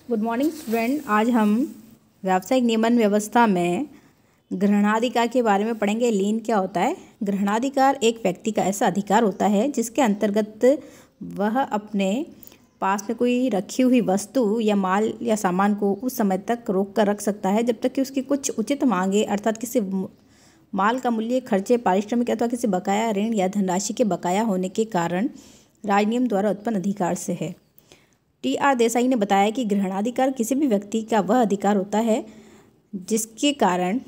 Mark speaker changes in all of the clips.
Speaker 1: Good morning student. आज हम व्यावसायिक नियमन व्यवस्था में ग्रहणाधिकार के बारे में पढ़ेंगे। लीन क्या होता है? ग्रहणाधिकार एक व्यक्ति का ऐसा अधिकार होता है जिसके अंतर्गत वह अपने पास में कोई रखी हुई वस्तु या माल या सामान को उस समय तक रोक कर रख सकता है जब तक कि उसकी कुछ उचित मांगे अर्थात किसी माल का मूल्य, खर्चे, पारिश्रमिक अथवा किसी बकाया ऋण या धनराशि के बकाया होने के कारण राजनियम द्वारा उत्पन्न अधिकार से है। टी.आर. देसाई ने बताया कि ग्रहणाधिकार किसी भी व्यक्ति का वह अधिकार होता है जिसके कारण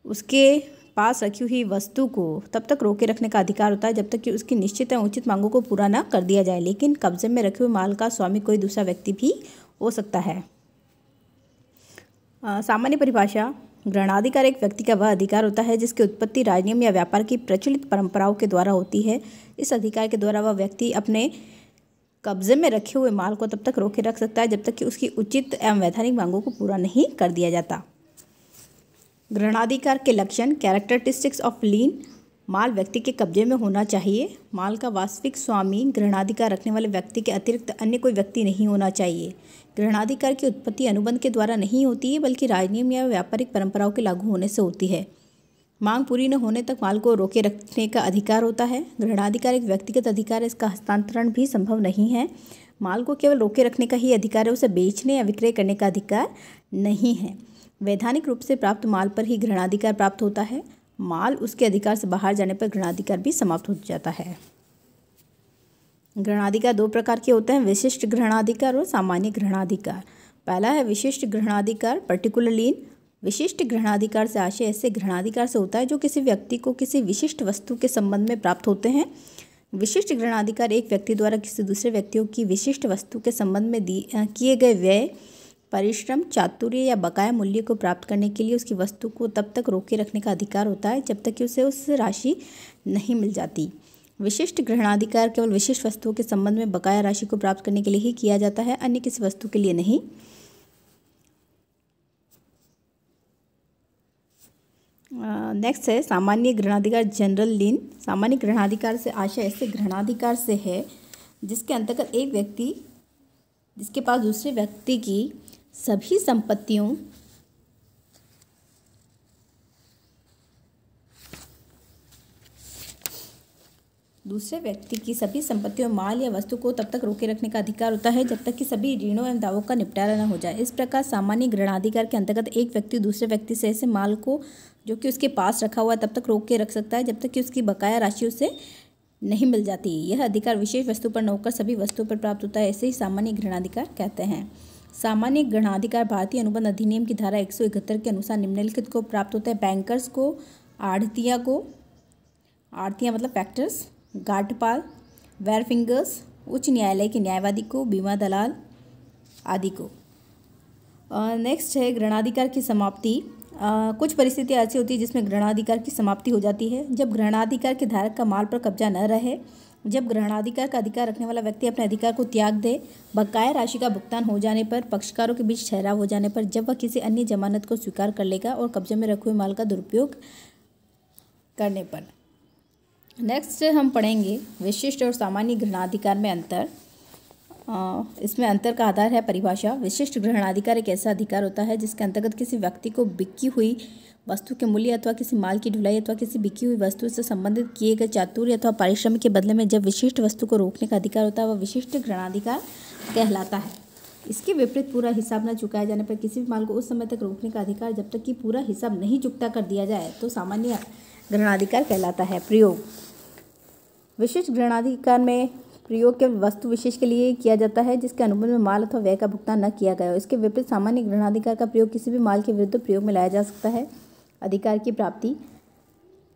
Speaker 1: उसके पास रखी हुई वस्तु को तब तक रोके रखने का अधिकार होता है जब तक कि उसकी निश्चित एवं उचित मांगों को पूरा न कर दिया जाए। लेकिन कब्जे में रखे हुए माल का स्वामी कोई दूसरा व्यक्ति भी हो सकता है। सामान्य परिभाषा: ग्रहणाधिकार एक व्यक्ति का वह अधिकार होता है जिसकी उत्पत्ति राजनियम या व्यापार की प्रचलित परंपराओं के द्वारा होती है। इस अधिकार के द्वारा वह व्यक्ति अपने कब्जे में रखे हुए माल को तब तक रोके रख सकता है जब तक कि उसकी उचित एवं वैधानिक मांगों को पूरा नहीं कर दिया जाता। ग्रहणाधिकार के लक्षण: कैरेक्टरिस्टिक्स ऑफ लीन: माल व्यक्ति के कब्जे में होना चाहिए। माल का वास्तविक स्वामी ग्रहणाधिकार रखने वाले व्यक्ति के अतिरिक्त अन्य कोई व्यक्ति नहीं होना चाहिए। ग्रहणाधिकार की उत्पत्ति अनुबंध के द्वारा नहीं होती है बल्कि राजनियम या व्यापारिक परंपराओं के लागू होने से होती है। मांग पूरी न होने तक माल को रोके रखने का अधिकार होता है। ग्रहणाधिकार एक व्यक्तिगत अधिकार है, इसका हस्तांतरण भी संभव नहीं है। माल को केवल रोके रखने का ही अधिकार है, उसे बेचने या विक्रय करने का अधिकार नहीं है। वैधानिक रूप से प्राप्त माल पर ही ग्रहणाधिकार प्राप्त होता है। माल उसके अधिकार से बाहर जाने पर ग्रहणाधिकार भी समाप्त हो जाता है। ग्रहणाधिकार दो प्रकार के होते हैं: विशिष्ट ग्रहणाधिकार और सामान्य ग्रहणाधिकार। पहला है विशिष्ट ग्रहणाधिकार, पर्टिकुलर लीन। विशिष्ट ग्रहणाधिकार से आशय ऐसे ग्रहणाधिकार से होता है जो किसी व्यक्ति को किसी विशिष्ट वस्तु के संबंध में प्राप्त होते हैं। विशिष्ट ग्रहणाधिकार एक व्यक्ति द्वारा किसी दूसरे व्यक्तियों की विशिष्ट वस्तु के संबंध में किए गए व्यय, परिश्रम, चातुर्य या बकाया मूल्य को प्राप्त करने के लिए उसकी वस्तु को तब तक रोके रखने का अधिकार होता है जब तक कि उसे उस राशि नहीं मिल जाती। विशिष्ट ग्रहणाधिकार केवल विशिष्ट वस्तुओं के संबंध में बकाया राशि को प्राप्त करने के लिए ही किया जाता है, अन्य किसी वस्तु के लिए नहीं। नेक्स्ट है सामान्य ग्रहणाधिकार, जनरल लीन। सामान्य ग्रहणाधिकार से आशय ऐसे ग्रहणाधिकार से है जिसके अंतर्गत एक व्यक्ति जिसके पास दूसरे व्यक्ति की सभी संपत्तियों माल या वस्तु को तब तक रोके रखने का अधिकार होता है जब तक कि सभी ऋणों एवं दावों का निपटारा न हो जाए। इस प्रकार सामान्य ग्रहणाधिकार के अंतर्गत एक व्यक्ति दूसरे व्यक्ति से ऐसे माल को जो कि उसके पास रखा हुआ है तब तक रोक के रख सकता है जब तक कि उसकी बकाया राशि उसे नहीं मिल जाती। यह अधिकार विशेष वस्तु पर न होकर सभी वस्तुओं पर प्राप्त होता है, ऐसे ही सामान्य ग्रहणाधिकार कहते हैं। सामान्य ग्रहणाधिकार भारतीय अनुबंध अधिनियम की धारा 171 के अनुसार निम्नलिखित को प्राप्त होता है: बैंकर्स को, आढ़तिया मतलब फैक्टर्स, गार्डपाल, वेयरफिंगर्स, उच्च न्यायालय के न्यायवादी को, बीमा दलाल आदि को। नेक्स्ट है ग्रहणाधिकार की समाप्ति। कुछ परिस्थितियाँ ऐसी होती है जिसमें ग्रहणाधिकार की समाप्ति हो जाती है: जब ग्रहणाधिकार के धारक का माल पर कब्जा न रहे, जब ग्रहणाधिकार का अधिकार रखने वाला व्यक्ति अपने अधिकार को त्याग दे, बकाया राशि का भुगतान हो जाने पर, पक्षकारों के बीच ठहराव हो जाने पर, जब वह किसी अन्य जमानत को स्वीकार कर लेगा और कब्जे में रखे हुए माल का दुरुपयोग करने पर। नेक्स्ट हम पढ़ेंगे विशिष्ट और सामान्य ग्रहणाधिकार में अंतर। इसमें अंतर का आधार है परिभाषा। विशिष्ट ग्रहणाधिकार एक ऐसा अधिकार होता है जिसके अंतर्गत किसी व्यक्ति को बिकी हुई वस्तु के मूल्य अथवा किसी माल की ढुलाई अथवा किसी बिकी हुई वस्तु से संबंधित किए गए चातुर्य अथवा पारिश्रमिक के बदले में जब विशिष्ट वस्तु को रोकने का अधिकार होता है वह विशिष्ट ग्रहणाधिकार कहलाता है। इसके विपरीत पूरा हिसाब न चुकाए जाने पर किसी भी माल को उस समय तक रोकने का अधिकार जब तक कि पूरा हिसाब नहीं चुकता कर दिया जाए तो सामान्य ग्रहणाधिकार कहलाता है। प्रयोग: विशिष्ट ग्रहणाधिकार में प्रयोग केवल वस्तु विशेष के लिए किया जाता है जिसके अनुबंध में माल अथवा व्यय का भुगतान न किया गया हो। इसके विपरीत सामान्य ग्रहणाधिकार का प्रयोग किसी भी माल के विरुद्ध प्रयोग में लाया जा सकता है। अधिकार की प्राप्ति: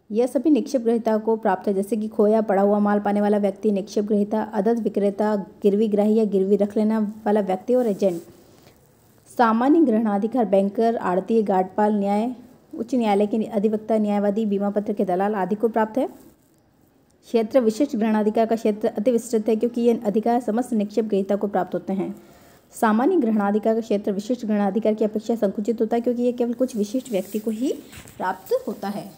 Speaker 1: यह सभी निक्षेप ग्रहीता को प्राप्त है, जैसे कि खोया पड़ा हुआ माल पाने वाला व्यक्ति, निक्षेप ग्रहीता, अदद विक्रेता, गिरवी ग्राही या गिरवी रख लेने वाला व्यक्ति और एजेंट। सामान्य ग्रहणाधिकार बैंकर, आढ़ती, गार्डपाल, उच्च न्यायालय के अधिवक्ता, न्यायवादी, बीमा पत्र के दलाल आदि को प्राप्त है। क्षेत्र: विशिष्ट ग्रहणाधिकार का क्षेत्र अति विस्तृत है क्योंकि ये अधिकार समस्त निक्षेप ग्रहीता को प्राप्त होते हैं। सामान्य ग्रहणाधिकार का क्षेत्र विशिष्ट ग्रहणाधिकार की अपेक्षा संकुचित होता है क्योंकि यह केवल कुछ विशिष्ट व्यक्ति को ही प्राप्त होता है।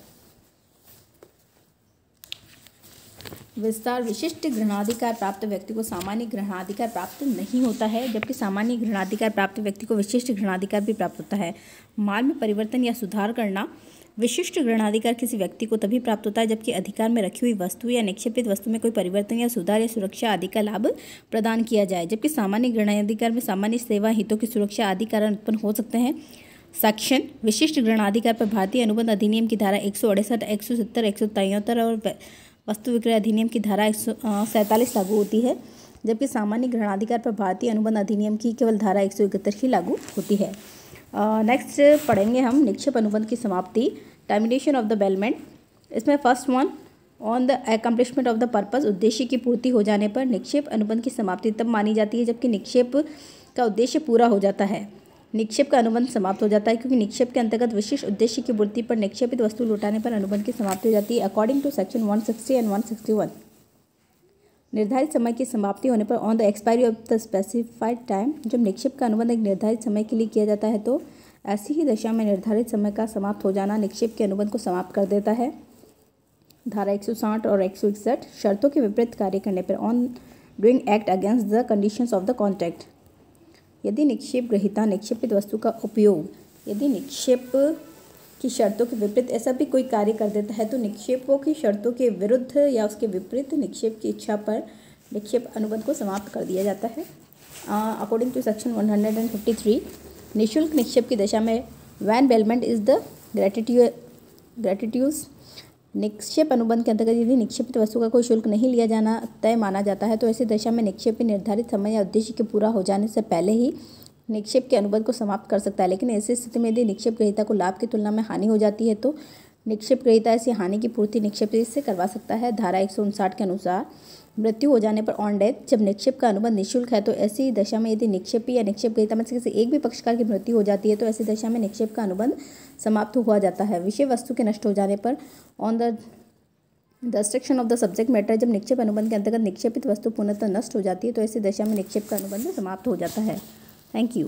Speaker 1: विस्तार विशिष्ट ग्रहणाधिकार प्राप्त व्यक्ति को सामान्य ग्रहणाधिकार प्राप्त नहीं होता है, जबकि सामान्य ग्रहणाधिकार प्राप्त व्यक्ति को विशिष्ट ग्रहणाधिकार भी प्राप्त होता है। माल में परिवर्तन या सुधार करना विशिष्ट ग्रहणाधिकार किसी व्यक्ति को तभी प्राप्त होता है जबकि अधिकार में रखी हुई वस्तु या निक्षेपित वस्तु में कोई परिवर्तन या सुधार या सुरक्षा आदि का लाभ प्रदान किया जाए, जबकि सामान्य ग्रहणाधिकार में सामान्य सेवा हितों की सुरक्षा आदि कारण उत्पन्न हो सकते हैं। सेक्शन विशिष्ट ग्रहणाधिकार पर भारतीय अनुबंध अधिनियम की धारा 168, 170, 173 और वस्तु विक्रय अधिनियम की धारा 147 लागू होती है, जबकि सामान्य ग्रहणाधिकार पर भारतीय अनुबंध अधिनियम की केवल धारा 171 ही लागू होती है। नेक्स्ट पढ़ेंगे हम निक्षेप अनुबंध की समाप्ति, टर्मिनेशन ऑफ द बेलमेंट। इसमें first one, on the accomplishment of the purpose, उद्देश्य की पूर्ति हो जाने पर निक्षेप अनुबंध की समाप्ति तब मानी जाती है जबकि निक्षेप का उद्देश्य पूरा हो जाता है। निक्षेप का अनुबंध समाप्त हो जाता है क्योंकि निक्षेप के अंतर्गत विशिष्ट उद्देश्य की पूर्ति पर निक्षेपित वस्तु लौटाने पर अनुबंध की समाप्ति हो जाती है। अकॉर्डिंग टू सेक्शन 160 एंड 161, निर्धारित समय की समाप्ति होने पर on the expiry of the specified time, जब निक्षेप का अनुबंध एक निर्धारित समय के लिए किया जाता है तो ऐसी ही दशा में निर्धारित समय का समाप्त हो जाना निक्षेप के अनुबंध को समाप्त कर देता है। धारा 160 और 161, शर्तों के विपरीत कार्य करने पर on doing act against the conditions of the contract, यदि निक्षेप ग्रहीता निक्षेपित वस्तु का उपयोग यदि निक्षेप की शर्तों के विपरीत ऐसा भी कोई कार्य कर देता है तो निक्षेपों की शर्तों के विरुद्ध या उसके विपरीत निक्षेप की इच्छा पर निक्षेप अनुबंध को समाप्त कर दिया जाता है। अकॉर्डिंग टू सेक्शन 153, निःशुल्क निक्षेप की दशा में वैन बेलमेंट इज द ग्रेटिट्यूस, निक्षेप अनुबंध के अंतर्गत यदि निक्षेपित वस्तु का कोई शुल्क नहीं लिया जाना तय माना जाता है तो ऐसी दशा में निक्षेप के निर्धारित समय या उद्देश्य के पूरा हो जाने से पहले ही निक्षेप के अनुबंध को समाप्त कर सकता है। लेकिन ऐसी स्थिति में यदि निक्षेप ग्रहीता को लाभ की तुलना में हानि हो जाती है तो निक्षेप ग्रहीता ऐसी हानि की पूर्ति निक्षेप से करवा सकता है। धारा 159 के अनुसार मृत्यु हो जाने पर ऑन डेथ, जब निक्षेप का अनुबंध निःशुल्क है तो ऐसी दशा में यदि निक्षेपी या निक्षेप ग्रहीता में से किसी एक भी पक्षकार की मृत्यु हो जाती है तो ऐसी दशा में निक्षेप का अनुबंध समाप्त हुआ जाता है। विषय वस्तु के नष्ट हो जाने पर on the destruction of the subject matter, जब निक्षेप अनुबंध के अंतर्गत निक्षेपित वस्तु पूर्णतः नष्ट हो जाती है तो ऐसी दशा में निक्षेप का अनुबंध समाप्त हो जाता है। Thank you.